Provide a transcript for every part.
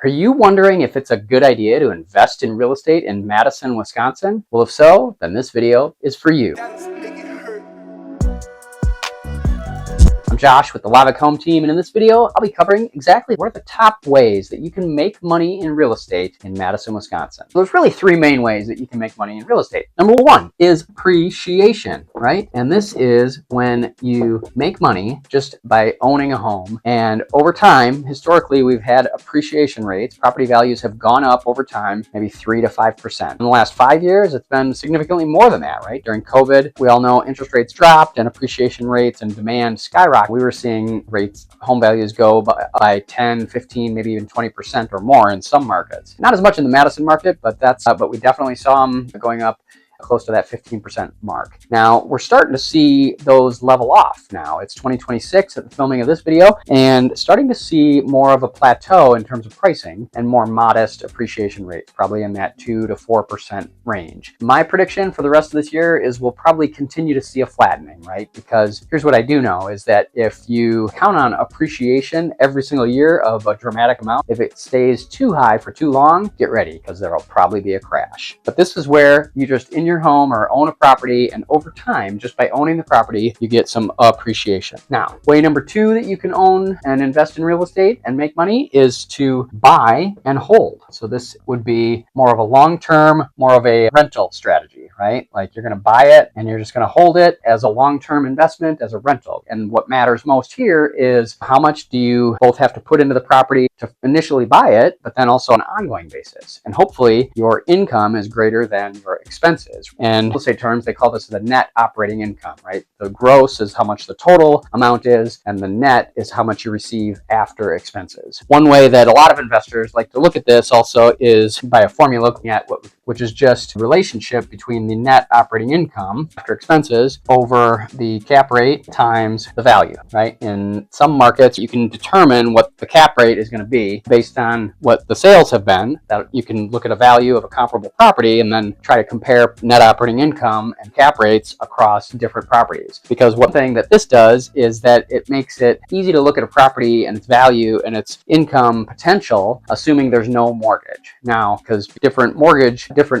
Are you wondering if it's a good idea to invest in real estate in Madison, Wisconsin? Well, if so, then this video is for you. I'm Josh with the Live Home team, and in this video, I'll be covering exactly what are the top ways that you can make money in real estate in Madison, Wisconsin. So there's really three main ways that you can make money in real estate. Number one is appreciation, right? And this is when you make money just by owning a home. And over time, historically, we've had appreciation rates. Property values have gone up over time, maybe 3 to 5%. In the last 5 years, it's been significantly more than that, right? During COVID, we all know interest rates dropped and appreciation rates and demand skyrocketed. We were seeing home values go by 10, 15, maybe even 20% or more in some markets. Not as much in the Madison market, but but we definitely saw them going up close to that 15% mark. Now, we're starting to see those level off now. It's 2026 at the filming of this video, and starting to see more of a plateau in terms of pricing and more modest appreciation rates, probably in that 2 to 4% range. My prediction for the rest of this year is we'll probably continue to see a flattening, right? Because here's what I do know is that if you count on appreciation every single year of a dramatic amount, if it stays too high for too long, get ready, because there'll probably be a crash. But this is where you just in your home or own a property, and over time, just by owning the property, you get some appreciation. Now, way number two that you can own and invest in real estate and make money is to buy and hold. So this would be more of a long-term, more of a rental strategy, right? Like you're going to buy it and you're just going to hold it as a long-term investment, as a rental. And what matters most here is how much do you both have to put into the property to initially buy it, but then also on an ongoing basis. And hopefully your income is greater than your expenses. And real estate terms, they call this the net operating income, right? The gross is how much the total amount is, and the net is how much you receive after expenses. One way that a lot of investors like to look at this also is by a formula looking at which is just the relationship between the net operating income after expenses over the cap rate times the value, right? In some markets, you can determine what the cap rate is going to be based on what the sales have been. That you can look at a value of a comparable property and then try to compare net operating income and cap rates across different properties. Because one thing that this does is that it makes it easy to look at a property and its value and its income potential, assuming there's no mortgage. Now, because different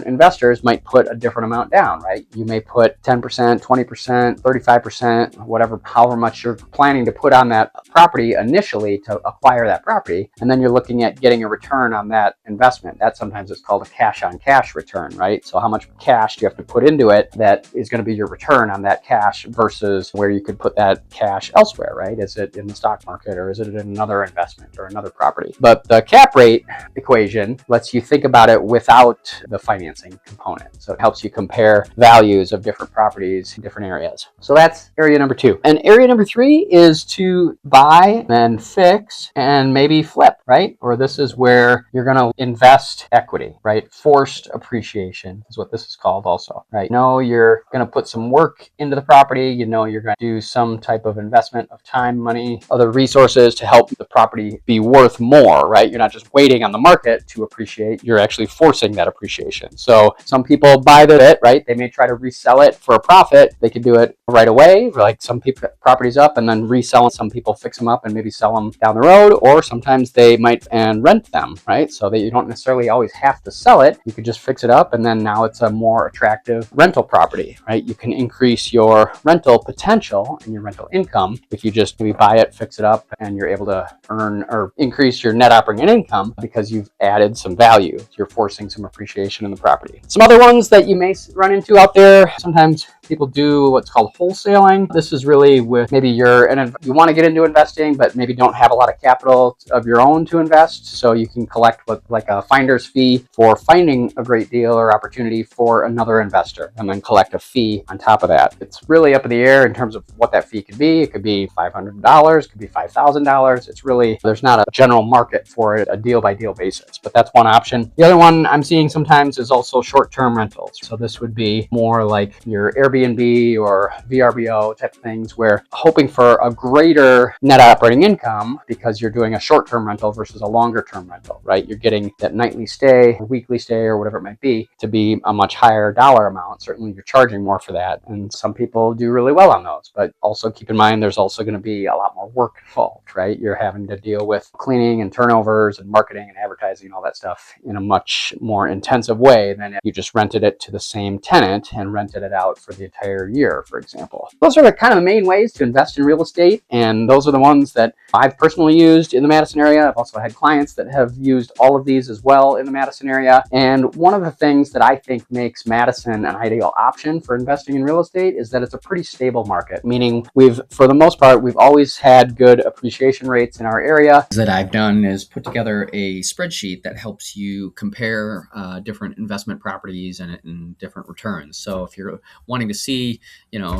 investors might put a different amount down, right? You may put 10%, 20%, 35%, however much you're planning to put on that property initially to acquire that property. And then you're looking at getting a return on that investment. That sometimes is called a cash on cash return, right? So how much cash do you have to put into it that is going to be your return on that cash versus where you could put that cash elsewhere, right? Is it in the stock market or is it in another investment or another property? But the cap rate equation lets you think about it without the financing component. So it helps you compare values of different properties in different areas. So that's area number two. And area number three is to buy, then fix, and maybe flip, right? Or this is where you're going to invest equity, right? Forced appreciation is what this is called also, right? You know, you're going to put some work into the property. You know, you're going to do some type of investment of time, money, other resources to help the property be worth more, right? You're not just waiting on the market to appreciate. You're actually forcing that appreciation. So some people buy it, right? They may try to resell it for a profit. They could do it right away, like some people properties up and then resell them. Some people fix them up and maybe sell them down the road, or sometimes they might and rent them, right? So that you don't necessarily always have to sell it. You could just fix it up and then now it's a more attractive rental property, right? You can increase your rental potential and your rental income if you just maybe buy it, fix it up, and you're able to earn or increase your net operating income because you've added some value. You're forcing some appreciation in the property. Some other ones that you may run into out there, sometimes people do what's called wholesaling. This is really with maybe you want to get into investing, but maybe don't have a lot of capital of your own to invest. So you can collect like a finder's fee for finding a great deal or opportunity for another investor, and then collect a fee on top of that. It's really up in the air in terms of what that fee could be. It could be $500, it could be $5,000. It's really, there's not a general market for it, a deal by deal basis, but that's one option. The other one I'm seeing sometimes is also short-term rentals. So this would be more like your Airbnb Airbnb or VRBO type of things, where hoping for a greater net operating income because you're doing a short-term rental versus a longer-term rental, right? You're getting that nightly stay, or weekly stay, or whatever it might be, to be a much higher dollar amount. Certainly you're charging more for that, and some people do really well on those. But also keep in mind there's also going to be a lot more work involved, right? You're having to deal with cleaning and turnovers and marketing and advertising and all that stuff in a much more intensive way than if you just rented it to the same tenant and rented it out for the entire year, for example. Those are the kind of the main ways to invest in real estate, and those are the ones that I've personally used in the Madison area. I've also had clients that have used all of these as well in the Madison area. And one of the things that I think makes Madison an ideal option for investing in real estate is that it's a pretty stable market, meaning for the most part, we've always had good appreciation rates in our area. That I've done is put together a spreadsheet that helps you compare different investment properties and different returns. So if you're wanting to see,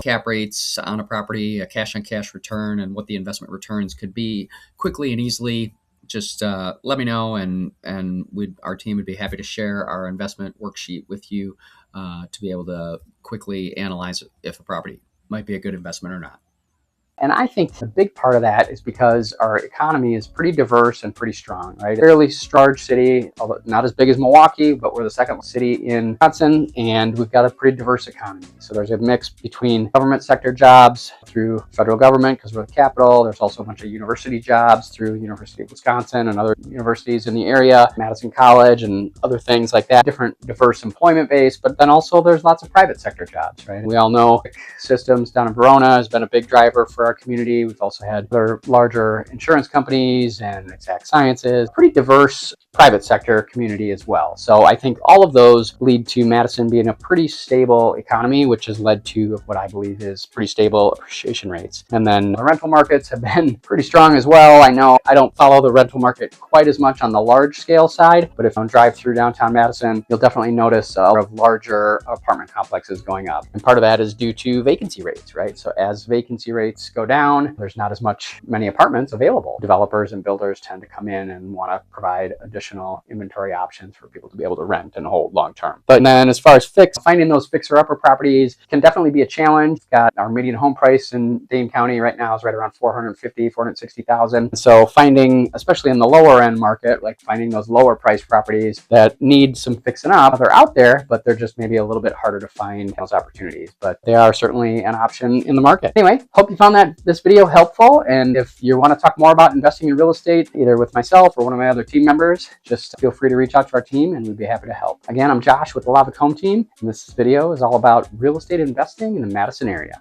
cap rates on a property, a cash on cash return, and what the investment returns could be quickly and easily, just let me know, and our team would be happy to share our investment worksheet with you to be able to quickly analyze if a property might be a good investment or not. And I think the big part of that is because our economy is pretty diverse and pretty strong, right? Fairly large city, although not as big as Milwaukee, but we're the second city in Wisconsin, and we've got a pretty diverse economy. So there's a mix between government sector jobs through federal government, because we're the capital. There's also a bunch of university jobs through University of Wisconsin and other universities in the area, Madison College and other things like that. Different diverse employment base, but then also there's lots of private sector jobs, right? We all know systems down in Verona has been a big driver for our community. We've also had other larger insurance companies and exact sciences, pretty diverse private sector community as well. So I think all of those lead to Madison being a pretty stable economy, which has led to what I believe is pretty stable appreciation rates. And then the rental markets have been pretty strong as well. I know I don't follow the rental market quite as much on the large scale side, but if you drive through downtown Madison, you'll definitely notice a lot of larger apartment complexes going up. And part of that is due to vacancy rates, right? So as vacancy rates go down, there's not as many apartments available. Developers and builders tend to come in and want to provide additional inventory options for people to be able to rent and hold long term. But then as far as finding those fixer-upper properties can definitely be a challenge. We've got our median home price in Dane County right now is right around $460,000. So finding, especially in the lower end market, like finding those lower price properties that need some fixing up, they're out there, but they're just maybe a little bit harder to find those opportunities. But they are certainly an option in the market. Anyway, hope you found this video helpful, and if you want to talk more about investing in real estate, either with myself or one of my other team members, just feel free to reach out to our team and we'd be happy to help. Again, I'm Josh with the Home Team, and this video is all about real estate investing in the Madison area.